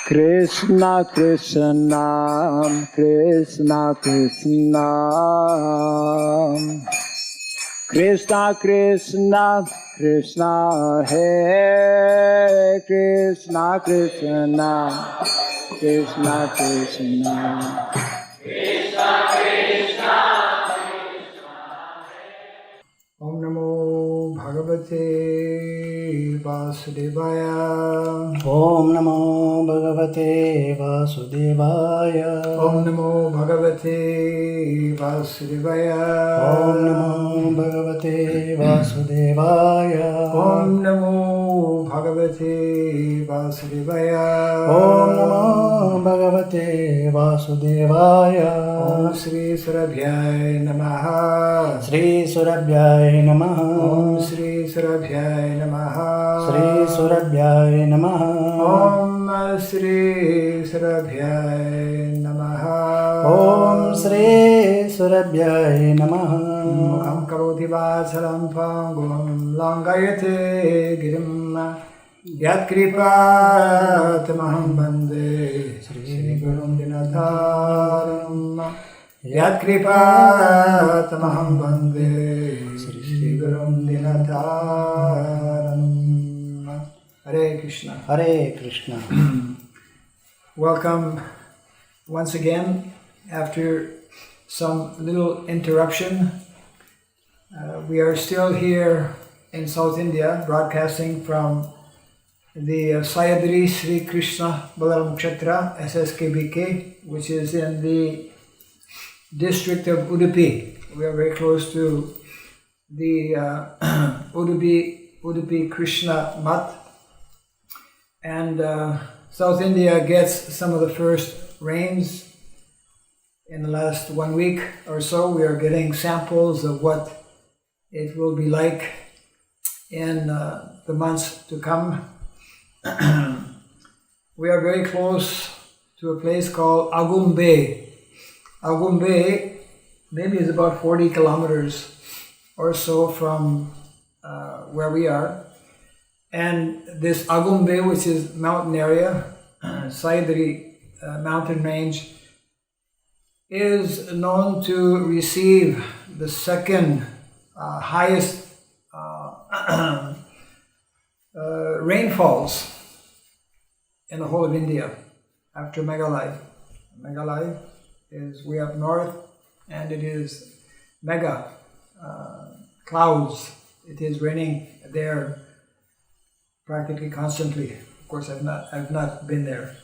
Krishna Krishna, Krishna Krishna, Krishna Krishna, Krishna Hare Krishna Krishna, Krishna Krishna, Krishna Krishna. Om Namo Bhagavate Vasudevaya. Om Namo Bhagavate Vasudevaya. Om Namo Bhagavate Vasudevaya. Om Namo Bhagavate Vasudevaya. Om Namo Bhagavate Vasudevaya. Om Namo Bhagavate Vasudevaya. Om Sri Surabhyaya Namaha. Sri Surabhyaya Namaha. Om Sri Surabhyaya Namaha. Sri Surabhyaya Namaha. Om Sri Surabhyaya Namaha. Om Sri Surabhyaya Namaha. Mukham karoti vasaram pangum langayate girim yat kripa tamaham bande Sri Gurum Dinadharam yat kripa tamaham bande Sri Gurum Dinadharam. Hare Krishna. Hare Krishna. Welcome once again after some little interruption. We are still here in South India, broadcasting from the Sayadri Sri Krishna Balaram Kshetra, SSKBK, which is in the district of Udupi. We are very close to the Udupi Krishna Mat. And South India gets some of the first rains in the last 1 week or so. We are getting samples of what it will be like in the months to come. We are very close to a place called Agumbe. Agumbe maybe is about 40 kilometers or so from where we are. And this Agumbe, which is mountain area, Sayadri mountain range, is known to receive the second highest rainfalls in the whole of India after Meghalaya. Meghalaya is way up north, and it is mega clouds. It is raining there practically constantly. Of course, I've not been there.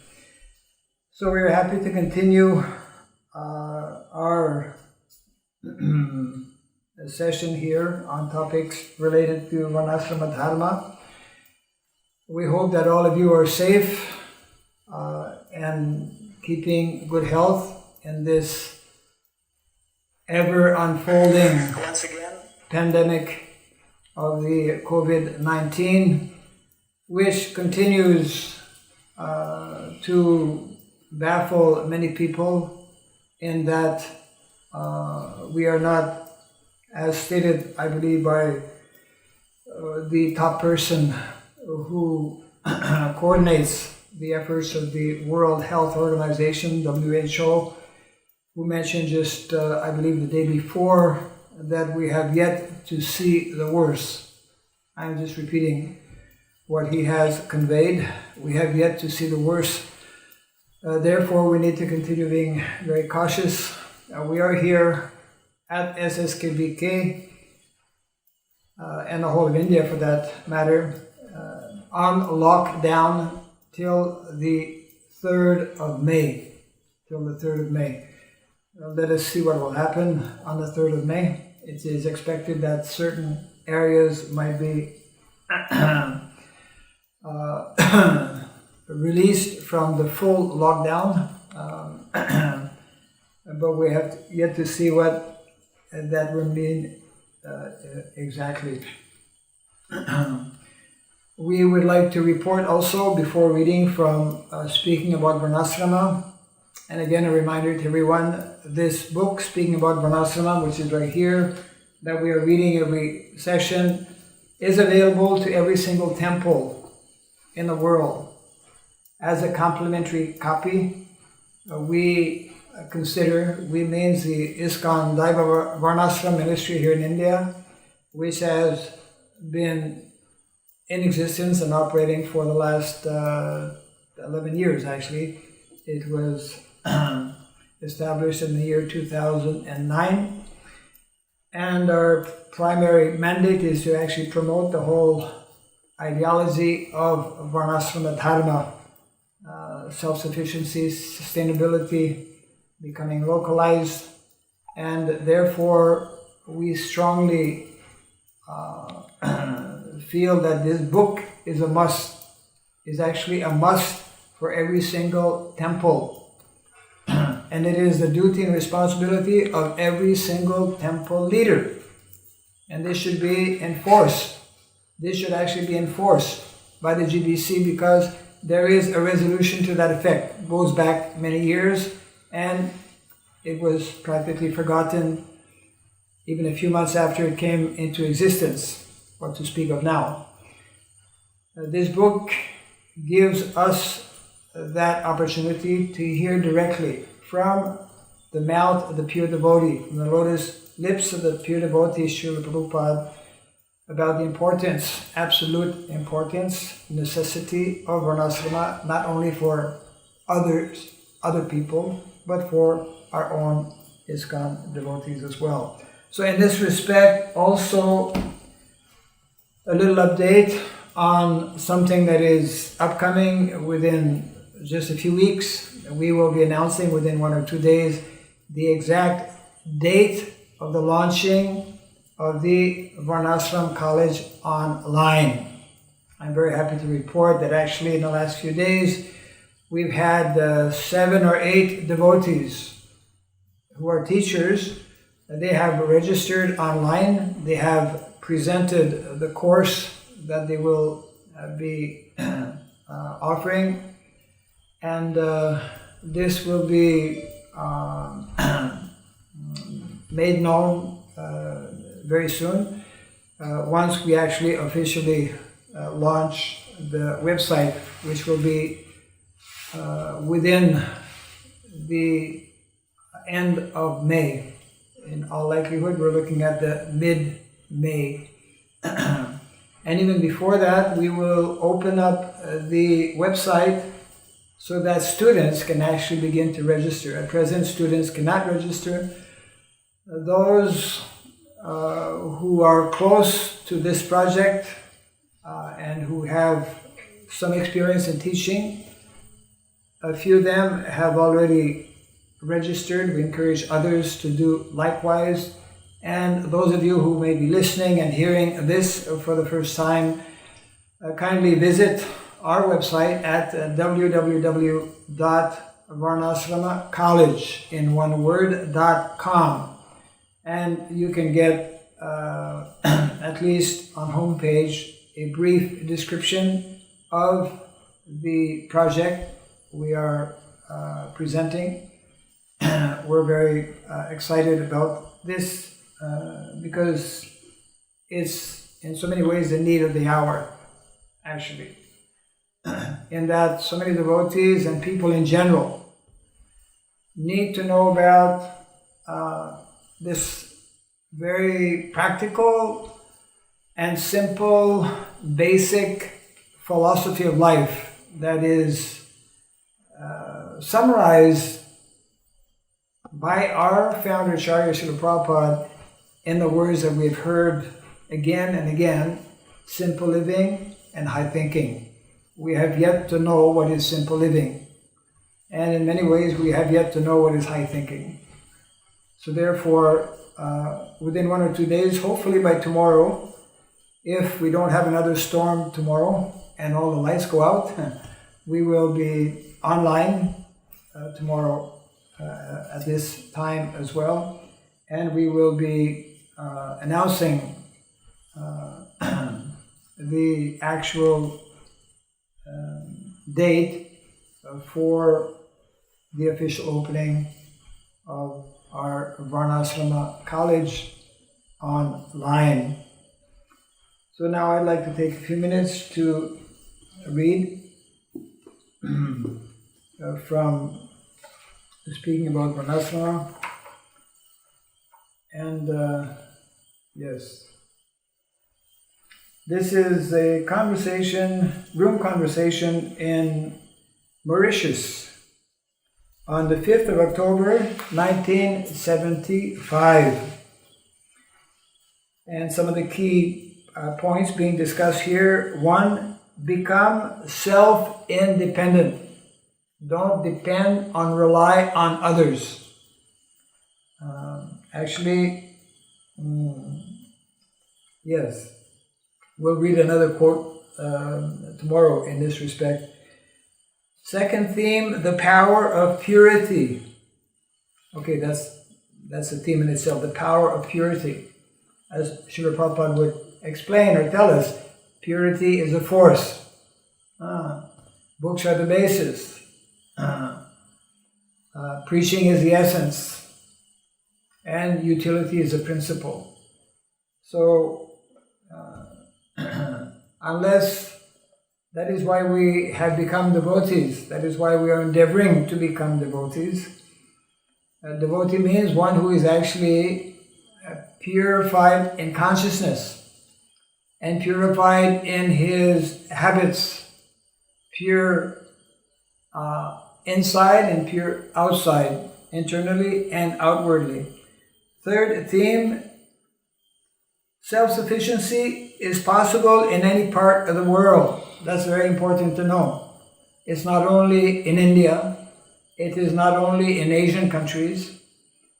So we are happy to continue our session here on topics related to Varnashrama Dharma. We hope that all of you are safe and keeping good health in this ever unfolding pandemic of the COVID-19, which continues to baffle many people in that we are not, as stated, I believe, by the top person who coordinates the efforts of the World Health Organization, WHO, who mentioned just, I believe, the day before that we have yet to see the worst. I'm just repeating what he has conveyed. We have yet to see the worst. Therefore, we need to continue being very cautious. We are here at SSKBK and the whole of India, for that matter, on lockdown till the 3rd of May. Let us see what will happen on the 3rd of May. It is expected that certain areas might be released from the full lockdown, but we have yet to see what that will mean exactly. We would like to report also, before reading from Speaking About Varnashrama, and again a reminder to everyone, this book, Speaking About Varnashrama, which is right here, that we are reading every session, is available to every single temple in the world. as a complimentary copy. We means the ISKCON Daiva Varnashram ministry here in India, which has been in existence and operating for the last 11 years actually. It was established in the year 2009, and our primary mandate is to actually promote the whole ideology of Varnashrama Dharma, self-sufficiency, sustainability, becoming localized, and therefore we strongly feel that this book is actually a must for every single temple. And it is the duty and responsibility of every single temple leader. And this should be enforced. This should actually be enforced by the GBC, because there is a resolution to that effect. It goes back many years, and it was practically forgotten even a few months after it came into existence, what to speak of now. This book gives us that opportunity to hear directly from the mouth of the pure devotee, from the lotus lips of the pure devotee, Srila Prabhupada, about the importance, absolute importance, necessity of Varnashrama, not only for other people, but for our own ISKCON devotees as well. So in this respect, also a little update on something that is upcoming within just a few weeks. We will be announcing within 1 or 2 days the exact date of the launching of the Varnashram College online. I'm very happy to report that actually in the last few days we've had 7 or 8 devotees who are teachers. They have registered online. They have presented the course that they will be offering, and this will be made known very soon once we actually officially launch the website, which will be within the end of May. In all likelihood, we're looking at the mid-May. And even before that, we will open up the website so that students can actually begin to register. At present, students cannot register. Those who are close to this project and who have some experience in teaching, a few of them have already registered. We encourage others to do likewise. And those of you who may be listening and hearing this for the first time, kindly visit our website at www.varnashramacollege.com, and you can get at least on homepage a brief description of the project we are presenting. We're very excited about this because it's in so many ways the need of the hour, actually. In that so many devotees and people in general need to know about this very practical and simple, basic philosophy of life that is summarized by our founder, Acharya Srila Prabhupada, in the words that we've heard again and again: simple living and high thinking. We have yet to know what is simple living, and in many ways we have yet to know what is high thinking. So therefore, within 1 or 2 days, hopefully by tomorrow, if we don't have another storm tomorrow and all the lights go out, we will be online tomorrow at this time as well, and we will be announcing the actual date for the official opening of our Varnashrama College online. So now I'd like to take a few minutes to read from speaking about Varnasrama. And yes, this is a room conversation in Mauritius on the 5th of October 1975. And some of the key points being discussed here: 1, become self-independent. Don't depend on, rely on others. Yes, we'll read another quote tomorrow in this respect. Second theme, the power of purity. Okay, that's a theme in itself, the power of purity. As Srila Prabhupada would explain or tell us, purity is a force. Books are the basis. Preaching is the essence. And utility is a principle. So, unless, that is why we have become devotees. That is why we are endeavoring to become devotees. A devotee means one who is actually purified in consciousness and purified in his habits, pure inside and pure outside, internally and outwardly. Third theme, self-sufficiency is possible in any part of the world. That's very important to know. It's not only in India, it is not only in Asian countries,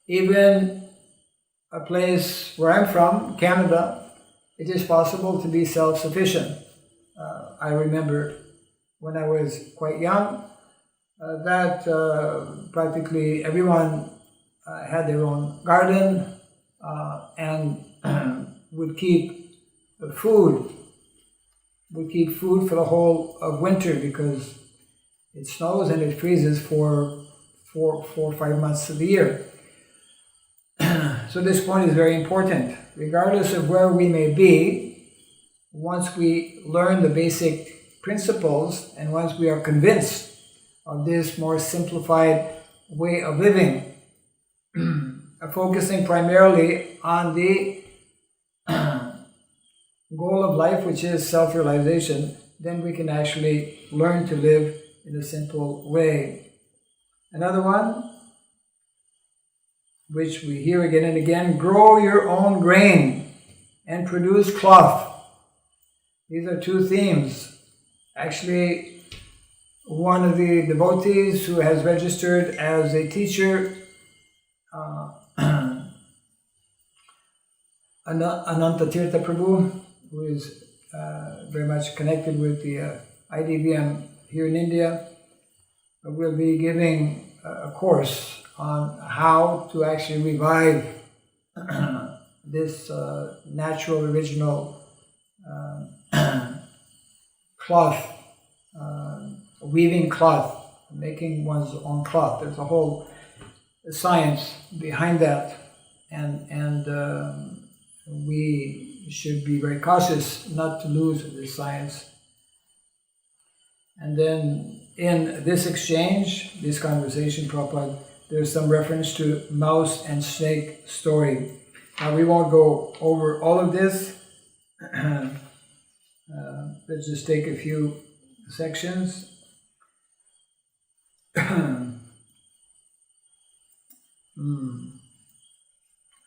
even a place where I'm from, Canada, it is possible to be self-sufficient. I remember when I was quite young, that practically everyone had their own garden and would keep food for the whole of winter, because it snows and it freezes for 4 or 5 months of the year. So this point is very important. Regardless of where we may be, once we learn the basic principles and once we are convinced of this more simplified way of living, focusing primarily on the goal of life, which is self-realization, then we can actually learn to live in a simple way. Another one, which we hear again and again, grow your own grain and produce cloth. These are 2 themes. Actually, one of the devotees who has registered as a teacher, Ananta Tirtha Prabhu, who is very much connected with the IDVM here in India, will be giving a course on how to actually revive this natural, original cloth, weaving cloth, making one's own cloth. There's a whole science behind that, and we should be very cautious not to lose this science. And then in this exchange, this conversation, Prabhupada, there's some reference to mouse and snake story. Now we won't go over all of this. Let's just take a few sections.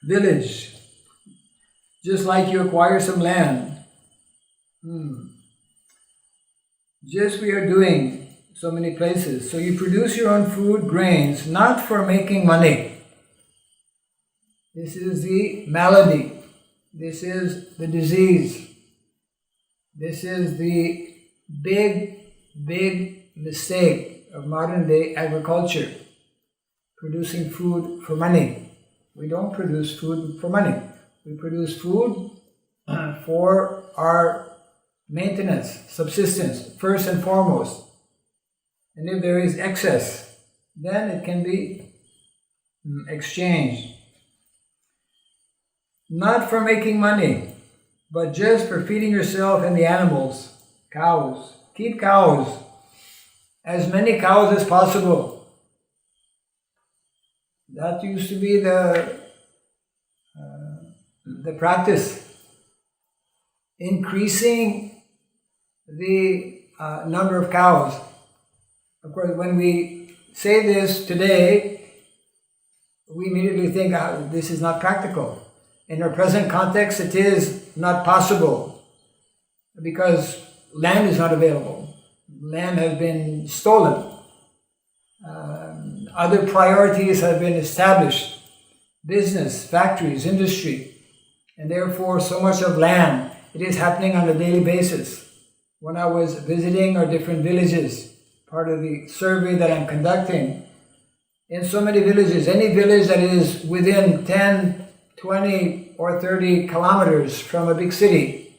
Village. Just like you acquire some land. Just we are doing so many places. So you produce your own food, grains, not for making money. This is the malady. This is the disease. This is the big mistake of modern day agriculture. Producing food for money. We don't produce food for money. We produce food for our maintenance, subsistence, first and foremost. And if there is excess, then it can be exchanged. Not for making money, but just for feeding yourself and the animals, cows. Keep cows as many cows as possible. That used to be the practice. Increasing the number of cows. Of course, when we say this today, we immediately think this is not practical. In our present context, it is not possible because land is not available. Land has been stolen. Other priorities have been established. Business, factories, industry, and therefore so much of land. It is happening on a daily basis. When I was visiting our different villages, part of the survey that I'm conducting, in so many villages, any village that is within 10, 20 or 30 kilometers from a big city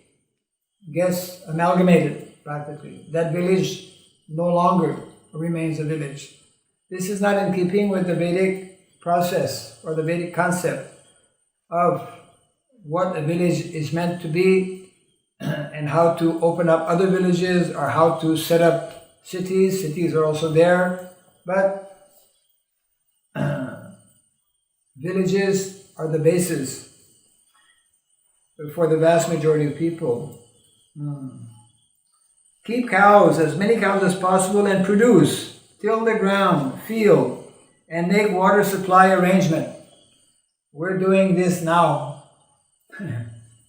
gets amalgamated practically. That village no longer remains a village. This is not in keeping with the Vedic process or the Vedic concept of what a village is meant to be and how to open up other villages or how to set up cities. Cities are also there, but villages are the basis for the vast majority of people. Keep cows, as many cows as possible, and produce, till the ground, field, and make water supply arrangement. We're doing this now.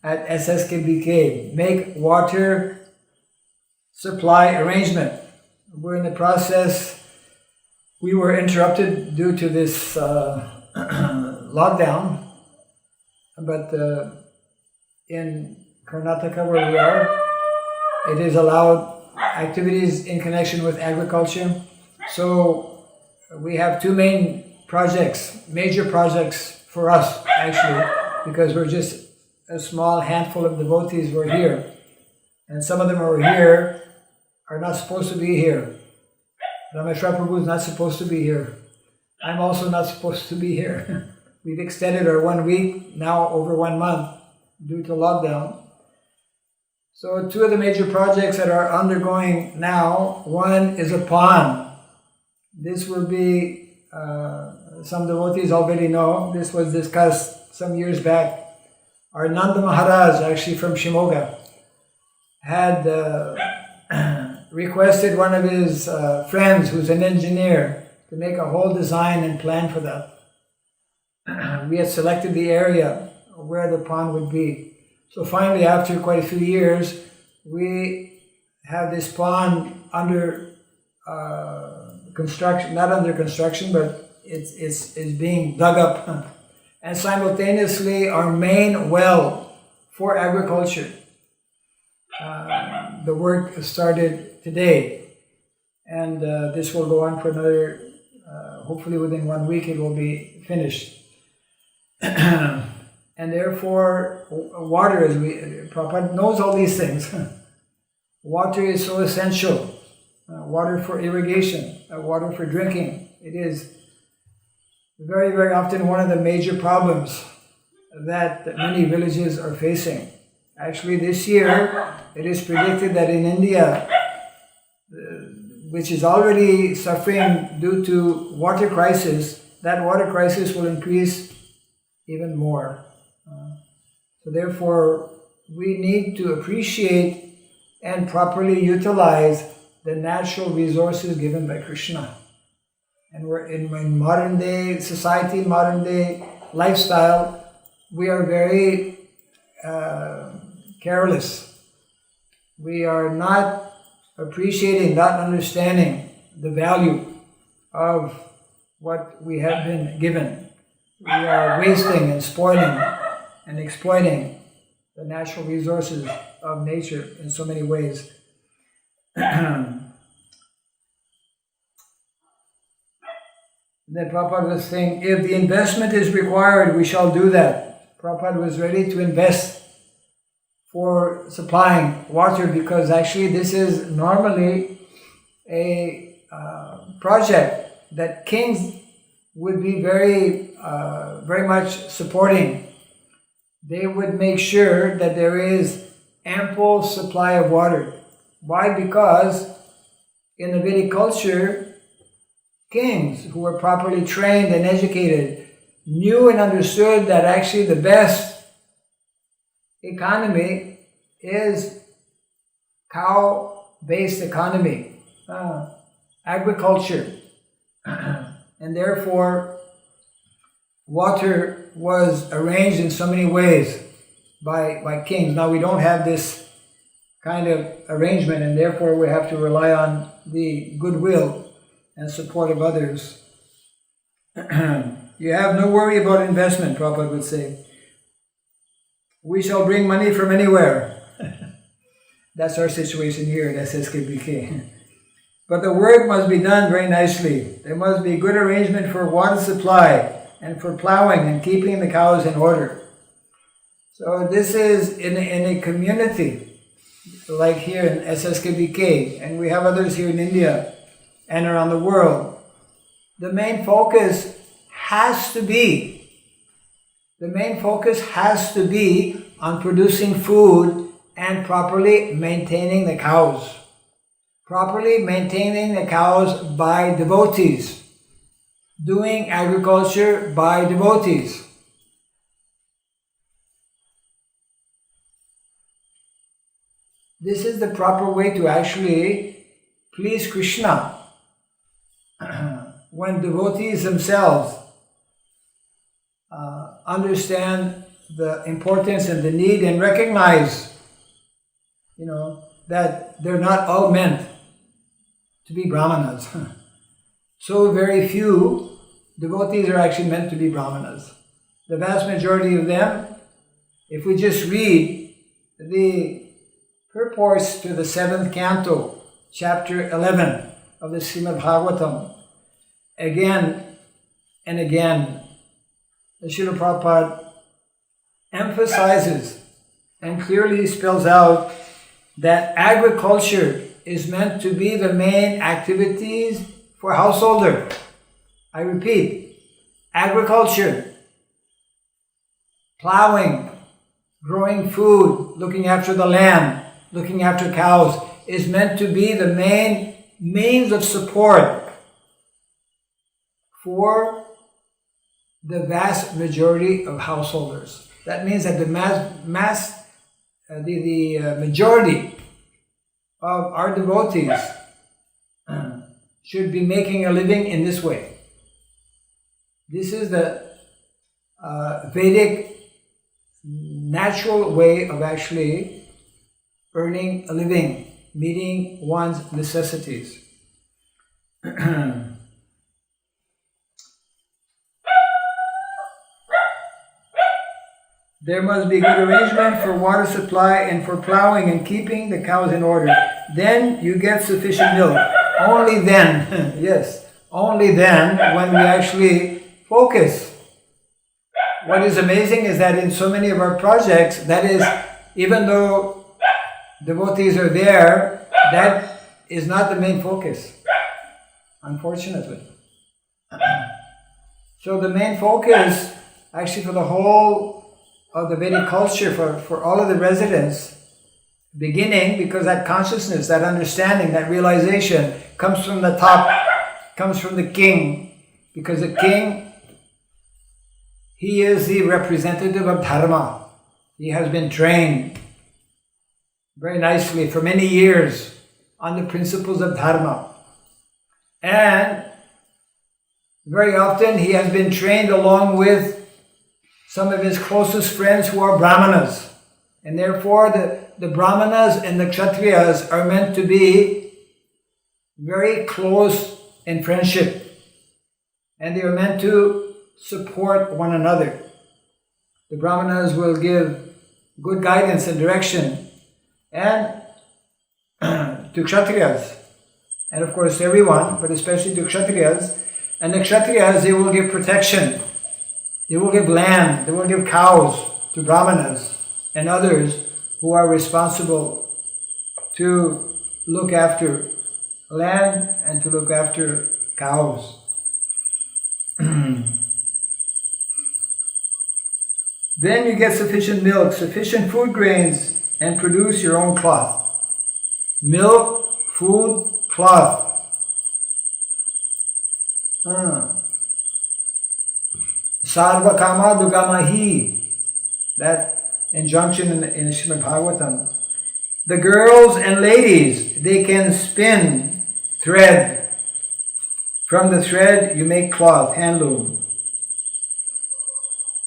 At SSKBK, make water supply arrangement. We're in the process. We were interrupted due to this lockdown, but in Karnataka where we are, it is allowed activities in connection with agriculture. So we have two main projects, major projects for us actually, because we're just a small handful of devotees were here, and some of them who are here are not supposed to be here. Rameshwar Prabhu is not supposed to be here. I'm also not supposed to be here. We've extended our 1 week, now over 1 month, due to lockdown. So two of the major projects that are undergoing now, one is a pond. This will be, some devotees already know, this was discussed some years back. Our Nanda Maharaj, actually from Shimoga, had requested one of his friends who's an engineer to make a whole design and plan for that. We had selected the area where the pond would be. So finally, after quite a few years, we have this pond under construction, not under construction, but it's being dug up. And simultaneously our main well for agriculture. The work started today, and this will go on for another, hopefully within 1 week it will be finished. And therefore water, as Prabhupada knows all these things. Water is so essential. Water for irrigation, water for drinking. It is very, very often one of the major problems that many villages are facing. Actually, this year, it is predicted that in India, which is already suffering due to water crisis, that water crisis will increase even more. So therefore, we need to appreciate and properly utilize the natural resources given by Krishna. And we're in modern day society, modern day lifestyle, we are very careless. We are not appreciating, not understanding the value of what we have been given. We are wasting and spoiling and exploiting the natural resources of nature in so many ways. Then Prabhupada was saying, if the investment is required, we shall do that. Prabhupada was ready to invest for supplying water because actually this is normally a project that kings would be very much supporting. They would make sure that there is ample supply of water. Why? Because in the Vedic culture, kings who were properly trained and educated knew and understood that actually the best economy is cow-based economy, agriculture. And therefore, water was arranged in so many ways by kings. Now we don't have this kind of arrangement, and therefore we have to rely on the goodwill and support of others. You have no worry about investment, Prabhupada would say. We shall bring money from anywhere. That's our situation here at SSKBK. But the work must be done very nicely. There must be good arrangement for water supply and for plowing and keeping the cows in order. So this is in a community like here in SSKBK, and we have others here in India and around the world. The main focus has to be on producing food and properly maintaining the cows. Properly maintaining the cows by devotees. Doing agriculture by devotees. This is the proper way to actually please Krishna. When devotees themselves understand the importance and the need and recognize, that they're not all meant to be brahmanas. So very few devotees are actually meant to be brahmanas. The vast majority of them, if we just read the purports to the 7th canto, chapter 11 of the Srimad Bhagavatam, again and again, the Srila Prabhupada emphasizes and clearly spells out that agriculture is meant to be the main activities for householder. I repeat, agriculture, plowing, growing food, looking after the land, looking after cows, is meant to be the main means of support for the vast majority of householders. That means that the majority of our devotees should be making a living in this way. This is the Vedic natural way of actually earning a living, meeting one's necessities. There must be good arrangement for water supply and for plowing and keeping the cows in order. Then you get sufficient milk. Only then, yes, only then when we actually focus. What is amazing is that in so many of our projects, that is, even though devotees are there, that is not the main focus, unfortunately. So the main focus, actually for the whole of the Vedic culture, for all of the residents, beginning, because that consciousness, that understanding, that realization comes from the top, comes from the king, because the king, he is the representative of dharma. He has been trained very nicely for many years on the principles of dharma. And very often he has been trained along with some of his closest friends who are brahmanas. And therefore the brahmanas and the kshatriyas are meant to be very close in friendship. And they are meant to support one another. The brahmanas will give good guidance and direction and to kshatriyas. And of course everyone, but especially to kshatriyas. And the kshatriyas, they will give protection. They will give land, they will give cows to brahmanas and others who are responsible to look after land and to look after cows. Then you get sufficient milk, sufficient food grains, and produce your own cloth. Milk, food, cloth. Sarva kama dugamahi, that injunction in Srimad Bhagavatam. The girls and ladies, they can spin thread. From the thread you make cloth, handloom.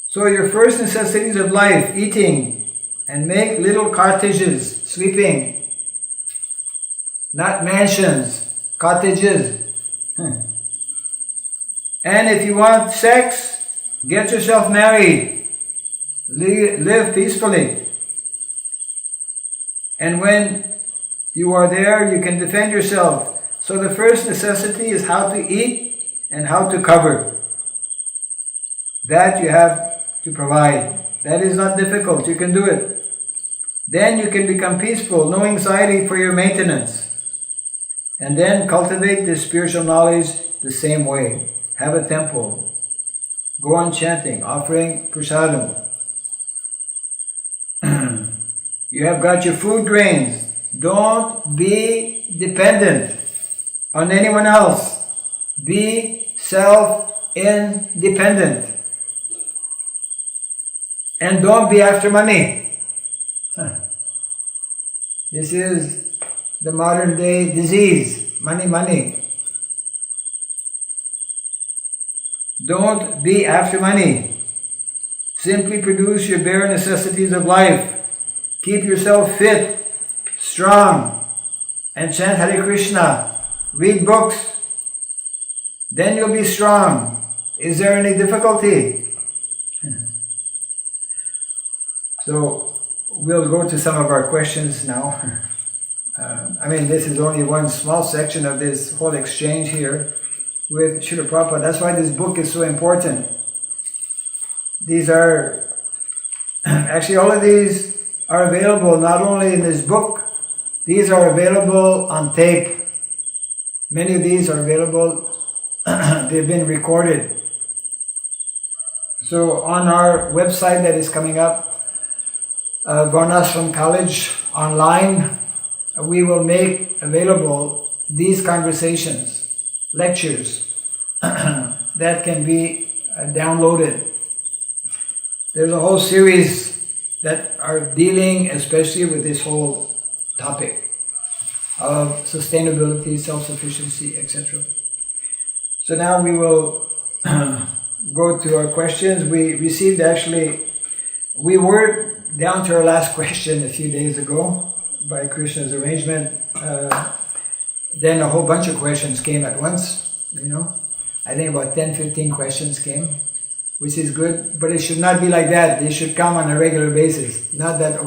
So your first necessities of life, eating, and make little cottages, sleeping. Not mansions, cottages. And if you want sex, get yourself married. Live peacefully. And when you are there, you can defend yourself. So the first necessity is how to eat and how to cover. That you have to provide. That is not difficult. You can do it. Then you can become peaceful. No anxiety for your maintenance. And then cultivate this spiritual knowledge the same way. Have a temple. Go on chanting, offering prasadam. You have got your food grains. Don't be dependent on anyone else. Be self-independent. And don't be after money. This is the modern day disease. Money, money. Don't be after money. Simply produce your bare necessities of life. Keep yourself fit, strong, and chant Hare Krishna. Read books. Then you'll be strong. Is there any difficulty? So we'll go to some of our questions now. This is only one small section of this whole exchange here with Srila Prabhupada. That's why this book is so important. These are, actually all of these are available not only in this book, these are available on tape. Many of these are available, they've been recorded. So on our website that is coming up, Varnashram College online, we will make available these conversations, lectures that can be downloaded. There's a whole series that are dealing especially with this whole topic of sustainability, self-sufficiency, etc. So now we will go to our questions. We received we were down to our last question a few days ago by Krishna's arrangement. Then a whole bunch of questions came at once, I think about 10-15 questions came, which is good, but it should not be like that. They should come on a regular basis. Not that,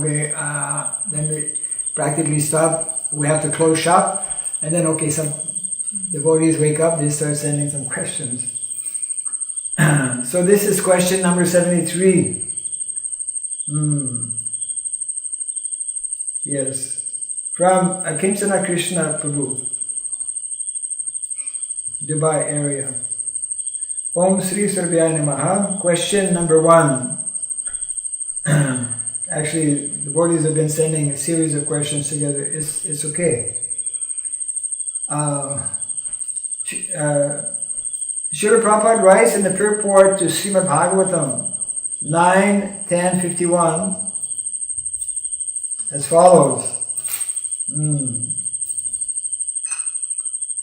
then we practically stop, we have to close shop, and then, some devotees wake up, they start sending some questions. So this is question number 73. Yes. From Akimsana Krishna Prabhu, Dubai area. Om Sri Sarvaya Namaha. Question number 1. Actually, the devotees have been sending a series of questions together. It's okay. Srila Prabhupada writes in the purport to Srimad Bhagavatam 9:10:51 as follows.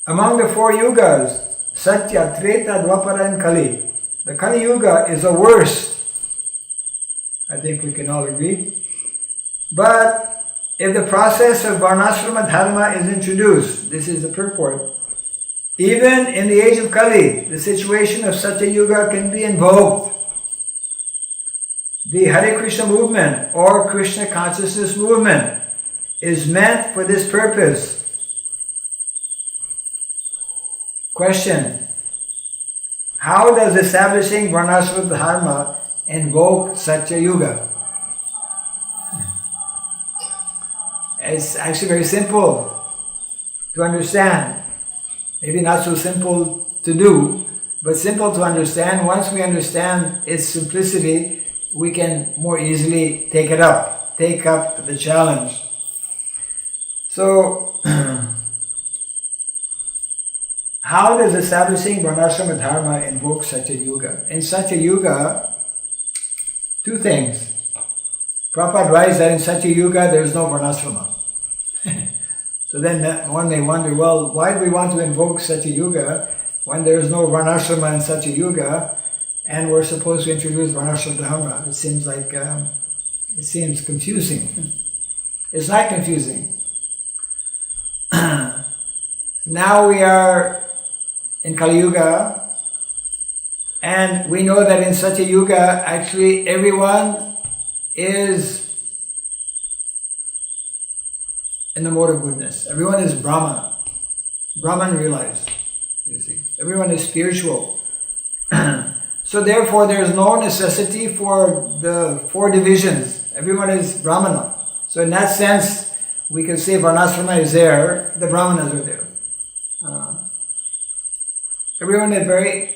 Among the 4 yugas, Satya, Treta, Dwapara and Kali, the Kali Yuga is the worst. I think we can all agree. But if the process of Varnashrama Dharma is introduced, this is the purport, even in the age of Kali, the situation of Satya Yuga can be invoked. The Hare Krishna movement or Krishna consciousness movement is meant for this purpose. Question: how does establishing Varnashrama Dharma invoke Satya Yuga? It's actually very simple to understand. Maybe not so simple to do, but simple to understand. Once we understand its simplicity, we can more easily take up the challenge. So, how does establishing Varnashrama Dharma invoke Satya Yuga? In Satya Yuga, two things. Prabhupada writes that in Satya Yuga there is no Varnashrama. So then one may wonder, well, why do we want to invoke Satya Yuga when there is no Varnashrama in Satya Yuga and we're supposed to introduce Varnashrama Dharma? It seems like, it seems confusing. It's not confusing. Now we are in Kali Yuga, and we know that in Satya Yuga, actually everyone is in the mode of goodness. Everyone is Brahman. Brahman realized, you see. Everyone is spiritual. So therefore, there is no necessity for the four divisions. Everyone is Brahmana. So in that sense, we can say Varnashrama is there, the Brahmanas are there. Everyone is very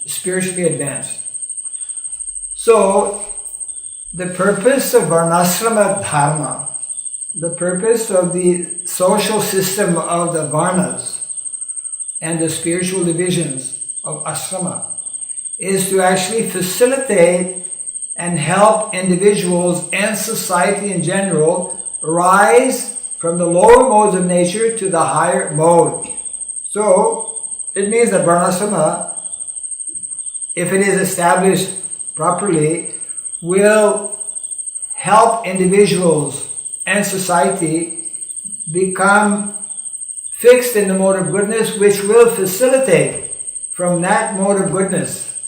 spiritually advanced. So, the purpose of Varnashrama Dharma, the purpose of the social system of the Varnas and the spiritual divisions of ashrama is to actually facilitate and help individuals and society in general rise from the lower modes of nature to the higher mode. So, it means that Varnashrama, if it is established properly, will help individuals and society become fixed in the mode of goodness, which will facilitate from that mode of goodness,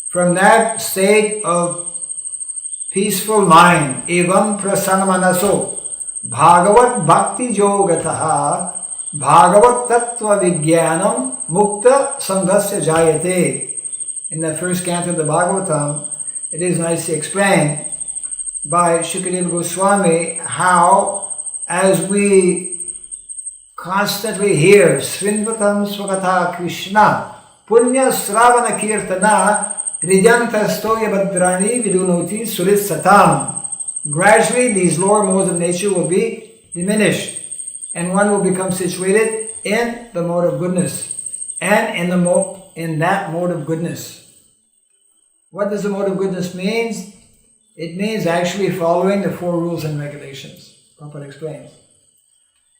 from that state of peaceful mind, evam prasanamanaso, bhagavat bhakti yogataha, bhagavat tattva vijnanam mukta sanghasya jayate. In the first canto of the Bhagavatam, it is nicely explained by Shukadeva Goswami how, as we constantly hear Srinvatam Swagata Krishna Punya Sravana Kirtana Hridayanta Stoya Bhadrani Vidunoti Surit Satam, gradually these lower modes of nature will be diminished and one will become situated in the mode of goodness and in that mode of goodness. What does the mode of goodness mean? It means actually following the four rules and regulations. Prabhupada explains.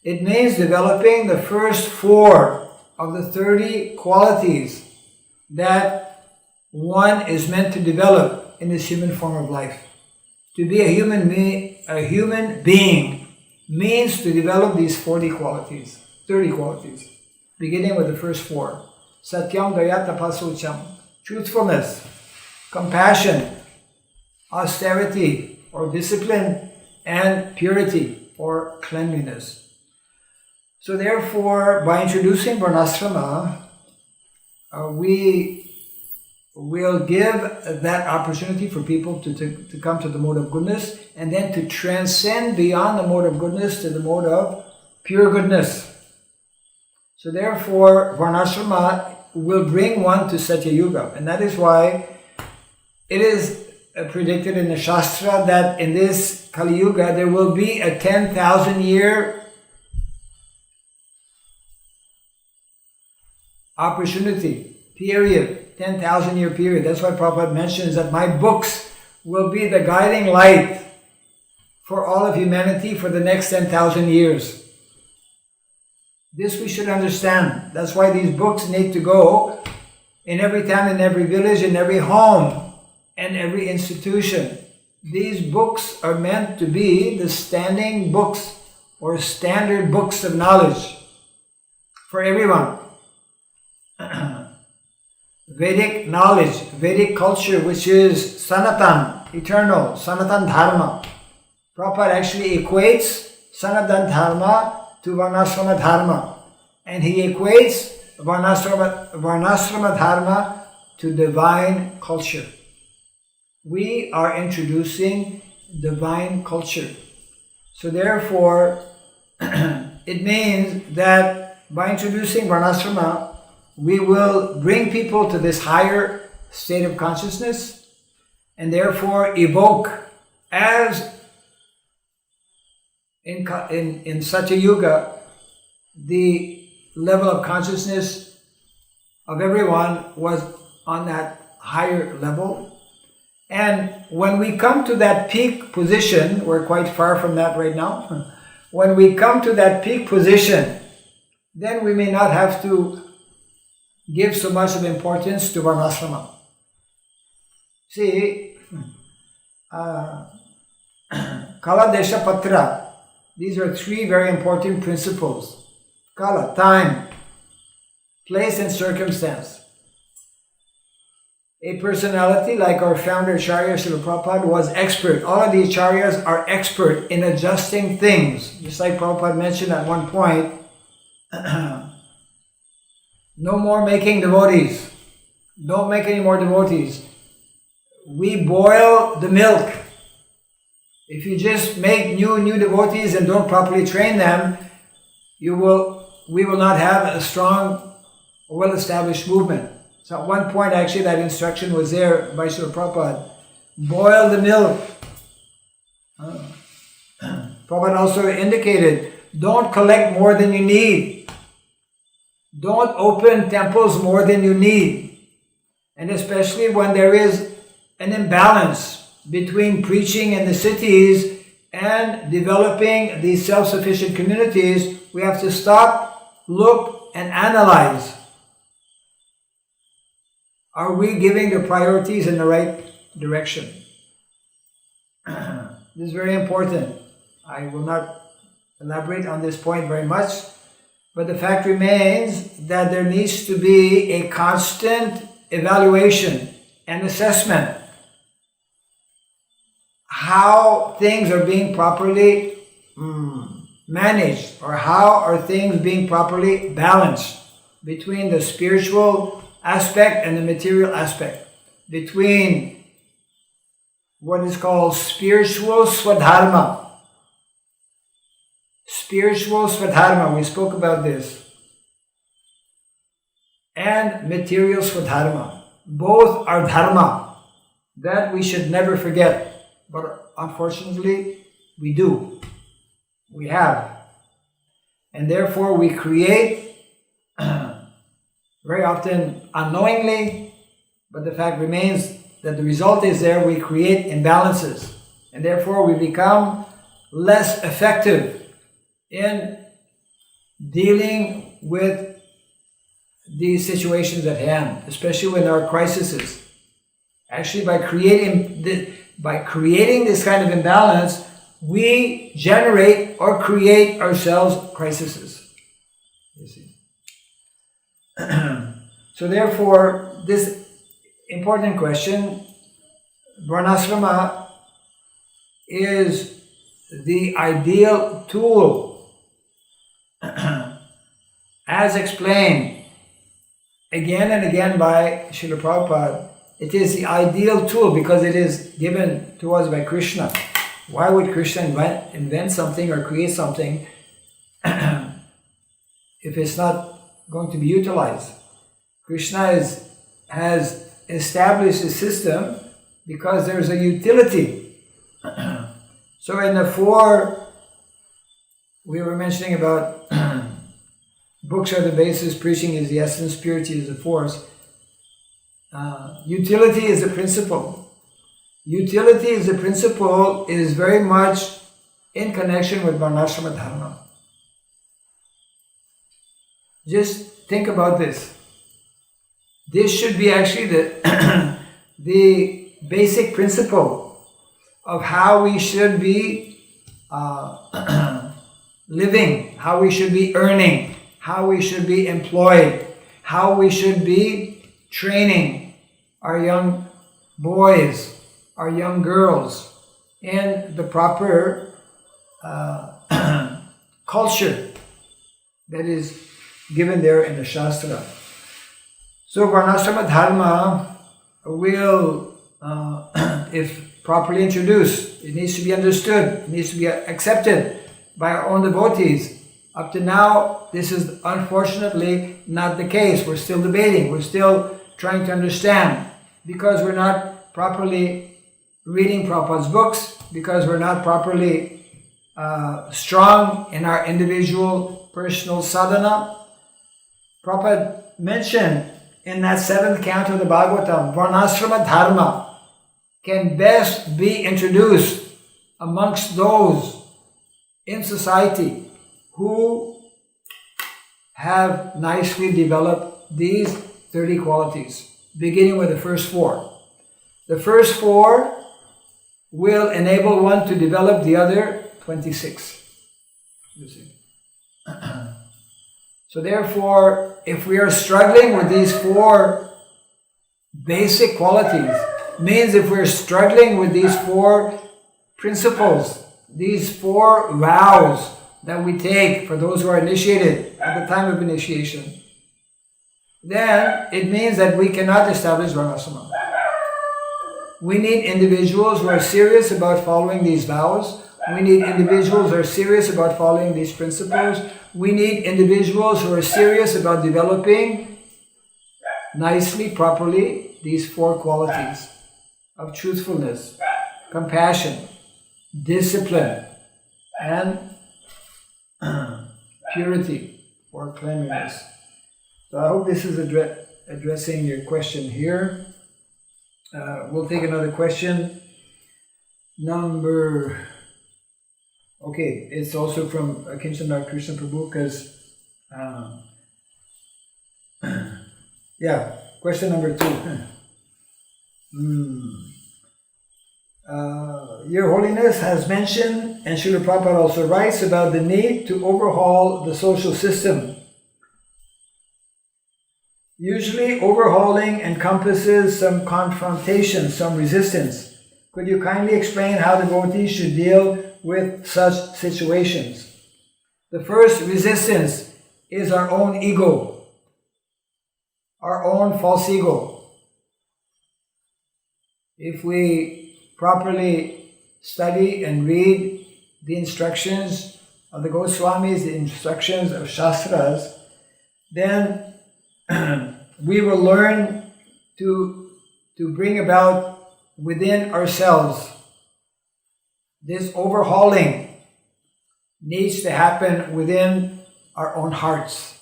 It means developing the first four of the 30 qualities that one is meant to develop in this human form of life. To be a human being means to develop these 30 qualities, beginning with the first four. Satyam, Daya, Tapasucham, truthfulness, compassion, austerity or discipline, and purity or cleanliness. So therefore, by introducing Varnashrama, we will give that opportunity for people to come to the mode of goodness and then to transcend beyond the mode of goodness to the mode of pure goodness. So therefore, Varnashrama will bring one to Satya Yuga, and that is why it is predicted in the Shastra that in this Kali Yuga there will be a 10,000 year opportunity period, 10,000 year period. That's why Prabhupada mentions that my books will be the guiding light for all of humanity for the next 10,000 years. This we should understand. That's why these books need to go in every town, in every village, in every home, and every institution. These books are meant to be the standing books or standard books of knowledge for everyone. Vedic knowledge, Vedic culture, which is Sanatan, eternal, Sanatan Dharma. Prabhupada actually equates Sanatan Dharma to Varnashrama Dharma. And he equates Varnashrama Dharma to divine culture. We are introducing divine culture. So therefore, it means that by introducing Varnashrama, we will bring people to this higher state of consciousness and therefore evoke, as in Satya Yuga, the level of consciousness of everyone was on that higher level. And when we come to that peak position, we're quite far from that right now. When we come to that peak position, then we may not have to give so much of importance to varnashrama. See, Kala, Desha, Patra, these are three very important principles. Kala, time, place and circumstance. A personality like our founder Acharya Srila Prabhupada was expert. All of the Acharyas are expert in adjusting things. Just like Prabhupada mentioned at one point, no more making devotees. Don't make any more devotees. We boil the milk. If you just make new devotees and don't properly train them, we will not have a strong, well-established movement. So at one point, actually, that instruction was there by Srila Prabhupada. Boil the milk. Prabhupada also indicated, don't collect more than you need. Don't open temples more than you need. And especially when there is an imbalance between preaching in the cities and developing these self-sufficient communities, we have to stop, look, and analyze. Are we giving the priorities in the right direction? This is very important. I will not elaborate on this point very much, but the fact remains that there needs to be a constant evaluation and assessment. How things are being properly managed, or how are things being properly balanced between the spiritual aspect and the material aspect, between what is called spiritual swadharma. Spiritual swadharma, we spoke about this, and material swadharma. Both are dharma. That we should never forget. But unfortunately, we do. We have. And therefore we create, very often unknowingly, but the fact remains that the result is there, we create imbalances. And therefore we become less effective in dealing with these situations at hand, especially when there are crises. Actually, by creating this kind of imbalance, we generate or create ourselves crises. You see. So therefore, this important question, varnashrama is the ideal tool, as explained again and again by Srila Prabhupada. It is the ideal tool because it is given to us by Krishna. Why would Krishna invent something or create something if it's not going to be utilized? Krishna has established a system because there's a utility. So in the four, we were mentioning about books are the basis, preaching is the essence, purity is the force. Utility is the principle. Utility is the principle is very much in connection with varnashrama dharma. Just think about this. This should be actually the basic principle of how we should be living, how we should be earning, how we should be employed, how we should be training our young boys, our young girls in the proper culture that is given there in the Shastra. So varnashrama dharma will, if properly introduced, it needs to be understood, it needs to be accepted by our own devotees. Up to now, this is unfortunately not the case. We're still debating, we're still trying to understand, because we're not properly reading Prabhupada's books, because we're not properly strong in our individual personal sadhana, Prabhupada mentioned in that 7th canto of the Bhagavatam, Varnashrama Dharma can best be introduced amongst those in society who have nicely developed these 30 qualities, beginning with the first 4. The first 4 will enable one to develop the other 26. You see. So therefore, if we are struggling with these 4 basic qualities, means if we're struggling with these 4 principles, these 4 vows that we take for those who are initiated at the time of initiation, then it means that we cannot establish Varnashrama. We need individuals who are serious about following these vows. We need individuals who are serious about following these principles. We need individuals who are serious about developing nicely, properly, these 4 qualities of truthfulness, compassion, discipline, and purity or cleanliness. So I hope this is addressing your question here. We'll take another question. It's also from Kinchandar Krishna Prabhu, because question number 2. Your Holiness has mentioned, and Srila Prabhupada also writes about the need to overhaul the social system. Usually overhauling encompasses some confrontation, some resistance. Could you kindly explain how devotees should deal with such situations? The first resistance is our own ego, our own false ego. If we properly study and read the instructions of the Goswamis, the instructions of Shastras, then we will learn to bring about within ourselves. This overhauling needs to happen within our own hearts.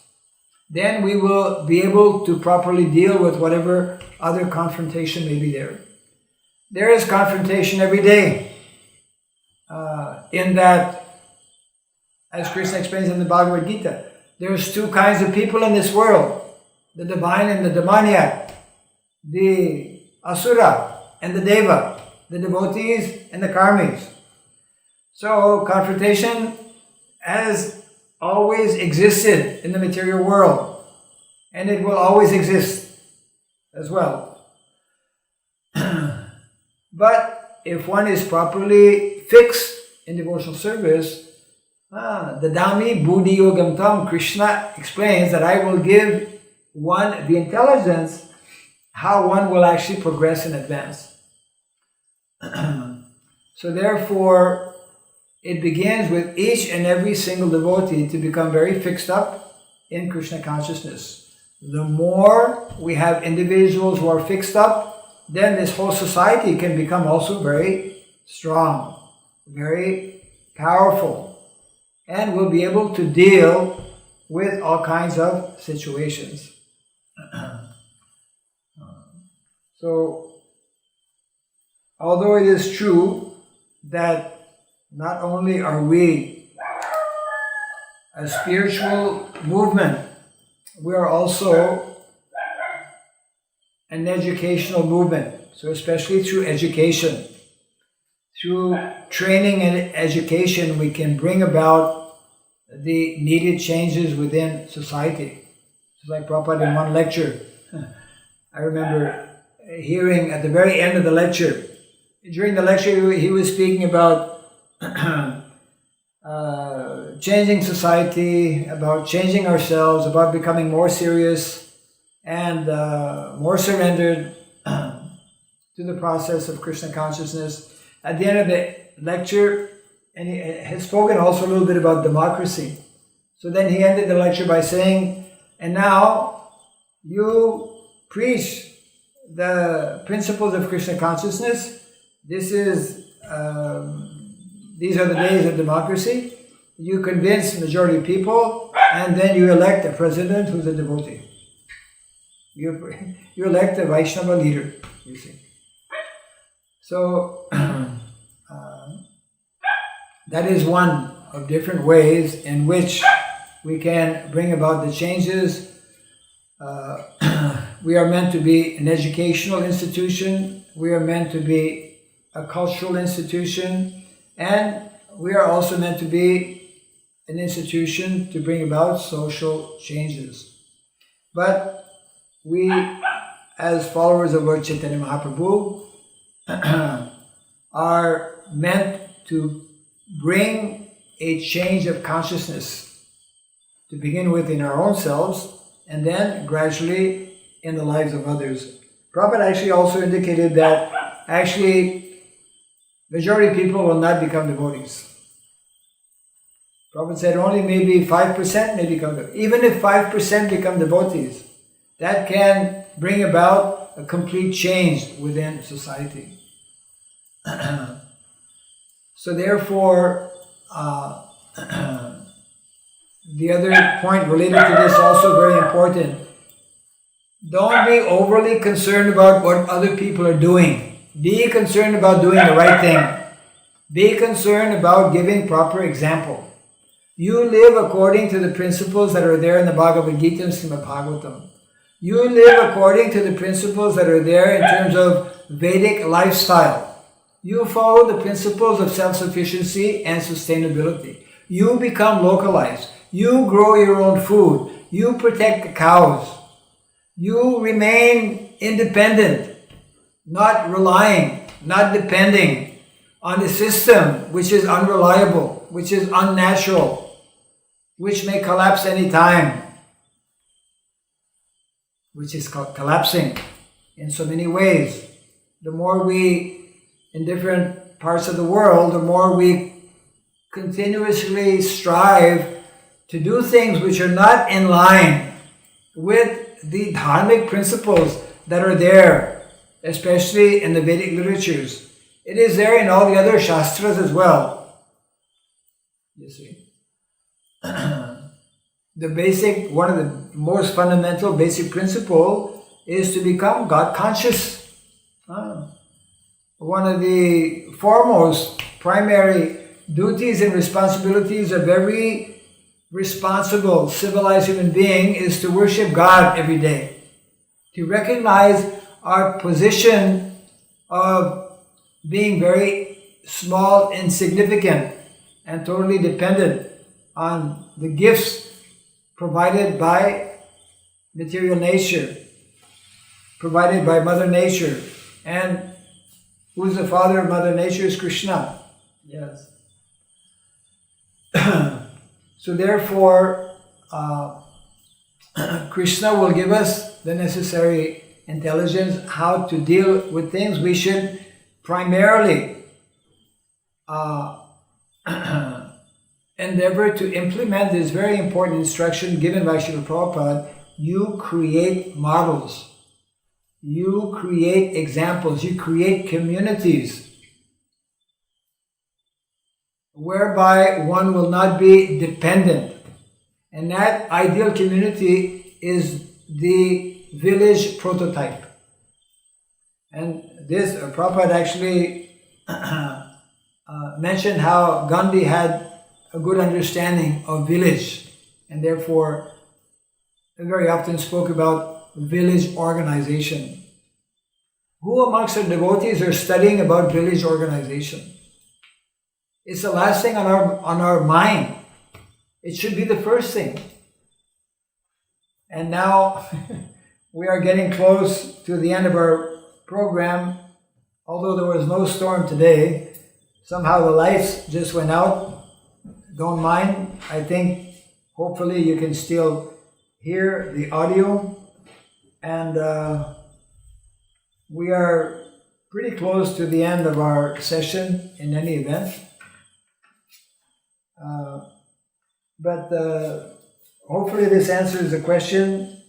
Then we will be able to properly deal with whatever other confrontation may be there. There is confrontation every day. In that, as Krishna explains in the Bhagavad Gita, there's 2 kinds of people in this world. The divine and the demoniac, the asura and the deva, the devotees and the karmis. So confrontation has always existed in the material world, and it will always exist as well. But if one is properly fixed in devotional service, the Dami Buddhi Yogam Tam, Krishna explains that I will give one the intelligence how one will actually progress and advance. So therefore, it begins with each and every single devotee to become very fixed up in Krishna consciousness. The more we have individuals who are fixed up, then this whole society can become also very strong, very powerful, and will be able to deal with all kinds of situations. So, although it is true that not only are we a spiritual movement, we are also an educational movement. So especially through education, through training and education, we can bring about the needed changes within society. It's like Prabhupada in one lecture. I remember hearing at the very end of the lecture, during the lecture he was speaking about changing society, about changing ourselves, about becoming more serious and more surrendered to the process of Krishna consciousness. At the end of the lecture, and he had spoken also a little bit about democracy. So then he ended the lecture by saying, and now you preach the principles of Krishna consciousness. These are the days of democracy. you convince majority people, and then you elect a president who's a devotee. You elect a Vaishnava leader, you see. So, that is one of different ways in which we can bring about the changes. We are meant to be an educational institution, we are meant to be a cultural institution, and we are also meant to be an institution to bring about social changes. But we, as followers of Lord Chaitanya Mahaprabhu, are meant to bring a change of consciousness, to begin with in our own selves, and then gradually in the lives of others. Prabhupada actually also indicated that actually majority of people will not become devotees. Prabhupada said only maybe 5% may become devotees. Even if 5% become devotees, that can bring about a complete change within society. So therefore, the other point related to this also very important. Don't be overly concerned about what other people are doing. Be concerned about doing the right thing. Be concerned about giving proper example. You live according to the principles that are there in the Bhagavad Gita and Srimad Bhagavatam. You live according to the principles that are there in terms of Vedic lifestyle. You follow the principles of self-sufficiency and sustainability. You become localized. You grow your own food. You protect the cows. You remain independent, not relying, not depending on a system which is unreliable, which is unnatural, which may collapse any time, which is collapsing in so many ways. The more we, in different parts of the world, the more we continuously strive to do things which are not in line with the dharmic principles that are there, especially in the Vedic literatures. It is there in all the other shastras as well. You see. The basic, one of the most fundamental basic principle is to become God conscious. One of the foremost primary duties and responsibilities of every responsible, civilized human being is to worship God every day. To recognize our position of being very small, insignificant, and totally dependent on the gifts provided by material nature, provided by Mother Nature. And who's the father of Mother Nature is Krishna. Yes. So therefore, Krishna will give us the necessary intelligence how to deal with things. We should primarily endeavor to implement this very important instruction given by Srila Prabhupada. You create models. You create examples. You create communities whereby one will not be dependent. And that ideal community is the village prototype. And this, Prabhupada actually mentioned how Gandhi had a good understanding of village, and therefore very often spoke about village organization. Who amongst the devotees are studying about village organization? It's the last thing on our mind. It should be the first thing. And now we are getting close to the end of our program. Although there was no storm today, somehow the lights just went out. Don't mind. I think hopefully you can still hear the audio. And we are pretty close to the end of our session in any event. But hopefully this answers the question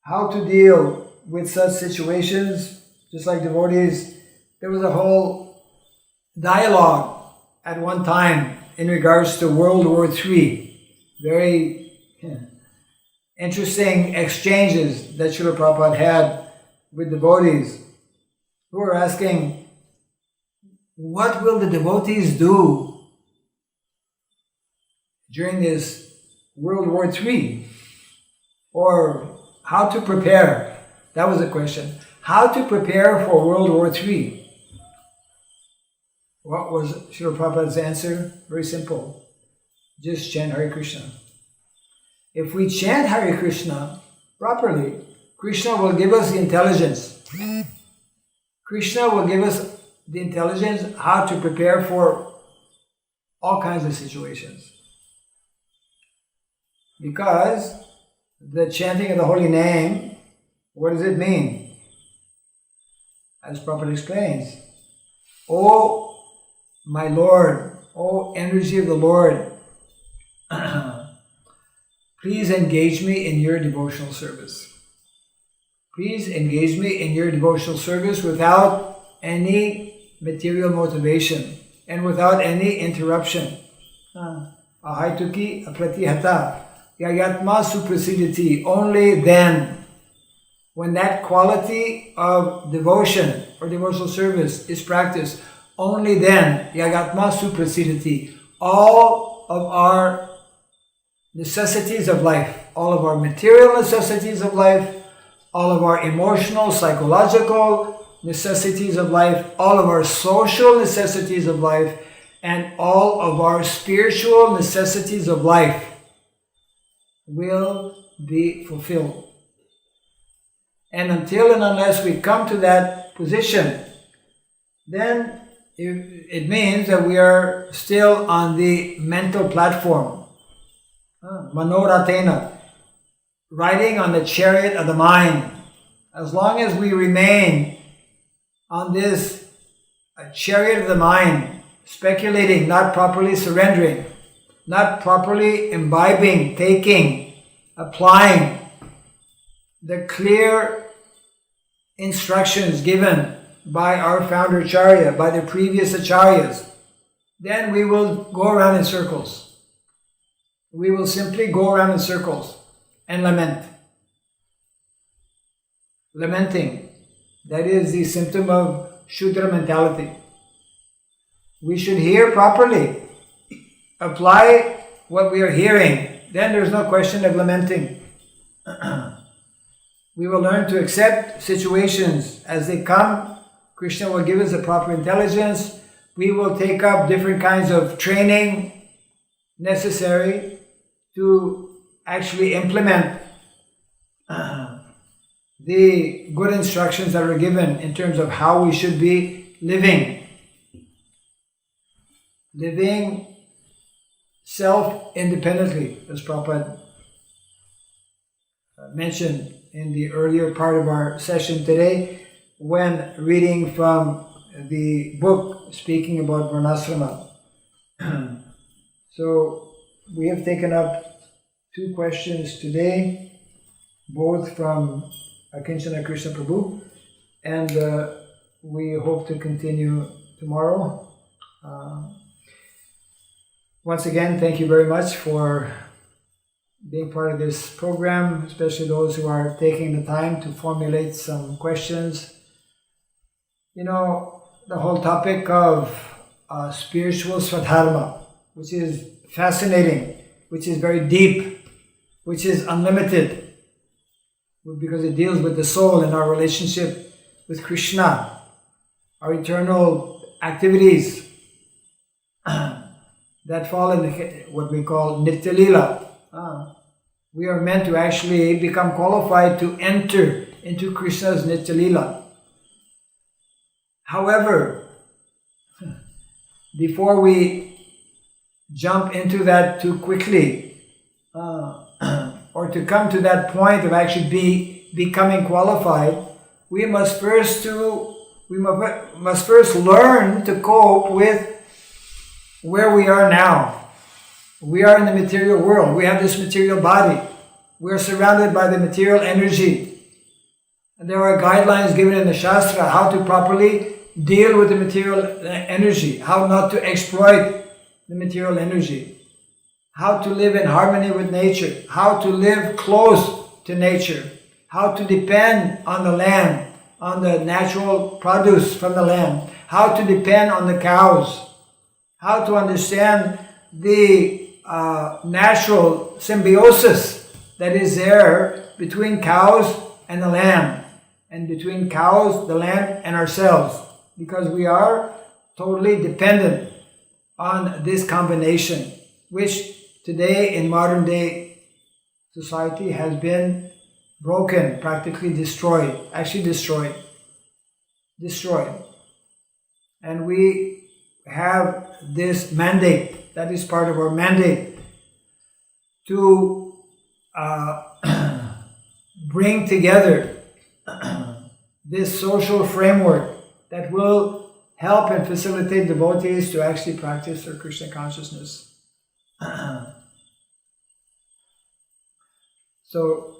how to deal with such situations. Just like devotees, there was a whole dialogue at one time in regards to World War III. Very interesting exchanges that Srila Prabhupada had with devotees who were asking, what will the devotees do during this World War III? Or how to prepare? That was the question. How to prepare for World War III? What was Srila Prabhupada's answer? Very simple. Just chant Hare Krishna. If we chant Hare Krishna properly, Krishna will give us the intelligence. Krishna will give us the intelligence how to prepare for all kinds of situations. Because the chanting of the holy name, what does it mean? As Prabhupada explains, O my Lord, O energy of the Lord, please engage me in your devotional service. Please engage me in your devotional service without any material motivation and without any interruption. Ahaituki apratihata yayatma suprasiditi. Only then, when that quality of devotion or devotional service is practiced, only then, yagatma suprasiditi, all of our necessities of life, all of our material necessities of life, all of our emotional, psychological necessities of life, all of our social necessities of life, and all of our spiritual necessities of life will be fulfilled. And until and unless we come to that position, then it means that we are still on the mental platform. Manoratena, riding on the chariot of the mind. As long as we remain on this chariot of the mind, speculating, not properly surrendering, not properly imbibing, taking, applying the clear instructions given by our founder Acharya, by the previous Acharyas, then we will go around in circles. We will simply go around in circles and lament. Lamenting, that is the symptom of Shudra mentality. We should hear properly, apply what we are hearing, then there's no question of lamenting. We will learn to accept situations as they come. Krishna will give us the proper intelligence. We will take up different kinds of training necessary to actually implement the good instructions that are given in terms of how we should be living. Living self-independently, as Prabhupada mentioned in the earlier part of our session today, when reading from the book speaking about Varnasrama. So we have taken up 2 questions today, both from Akinchana Krishna Prabhu, and we hope to continue tomorrow. Once again, thank you very much for being part of this program, especially those who are taking the time to formulate some questions. You know, the whole topic of spiritual swadharma, which is fascinating, which is very deep, which is unlimited, because it deals with the soul and our relationship with Krishna, our eternal activities that fall in what we call Nitya Leela. We are meant to actually become qualified to enter into Krishna's Nitya Leela. However, before we jump into that too quickly, or to come to that point of actually becoming qualified, we must first learn to cope with where we are now. We are in the material world. We have this material body. We are surrounded by the material energy. And there are guidelines given in the Shastra how to properly deal with the material energy, how not to exploit the material energy, how to live in harmony with nature, how to live close to nature, how to depend on the land, on the natural produce from the land, how to depend on the cows, how to understand the natural symbiosis that is there between cows and the land, and between cows, the land, and ourselves, because we are totally dependent on this combination, which today in modern day society has been broken, practically destroyed, actually destroyed. And we have this mandate, that is part of our mandate, to bring together this social framework that will help and facilitate devotees to actually practice their Krishna consciousness. So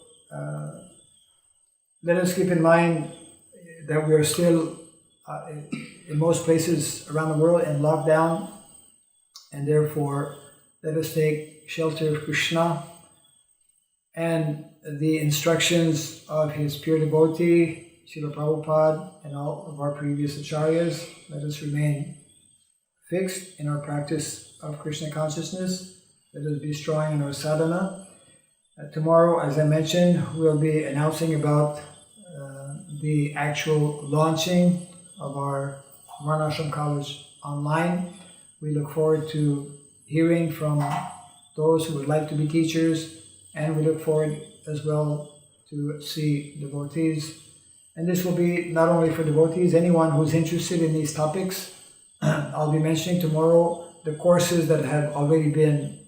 let us keep in mind that we are still in most places around the world in lockdown, and therefore let us take shelter of Krishna and the instructions of his pure devotee, Srila Prabhupada, and all of our previous acharyas. Let us remain fixed in our practice of Krishna consciousness. Let us be strong in our sadhana. Tomorrow, as I mentioned, we'll be announcing about the actual launching of our Varnashram College online. We look forward to hearing from those who would like to be teachers, and we look forward as well to see devotees. And this will be not only for devotees, anyone who's interested in these topics. I'll be mentioning tomorrow the courses that have already been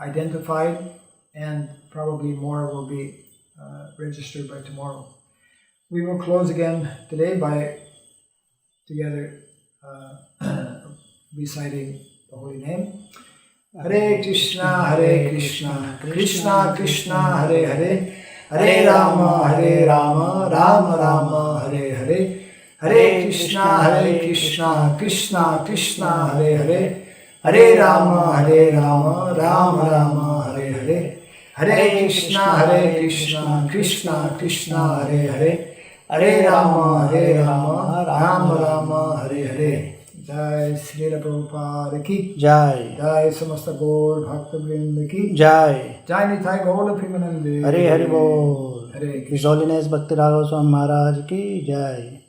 identified, and probably more will be registered by tomorrow. We will close again today by together reciting the holy name. Hare Krishna, Krishna Krishna, Hare Hare, Hare Rama, Rama Rama, Hare Hare, Hare Krishna, Krishna Krishna, Hare Hare, Hare Rama, Rama Rama, Hare Hare, Hare Krishna, Krishna Krishna, Hare Hare, Hare Rama, Rama Rama, Hare Hare. Jai Srila Prabhupada ki Jai. Jai Samasta Gaur Bhakta Vrinda ki Jai. Jai Nitai Gaur Premanande. Hare Hare Bol. Hare His Holiness Bhakti Raghav Swami Maharaj ki Jai.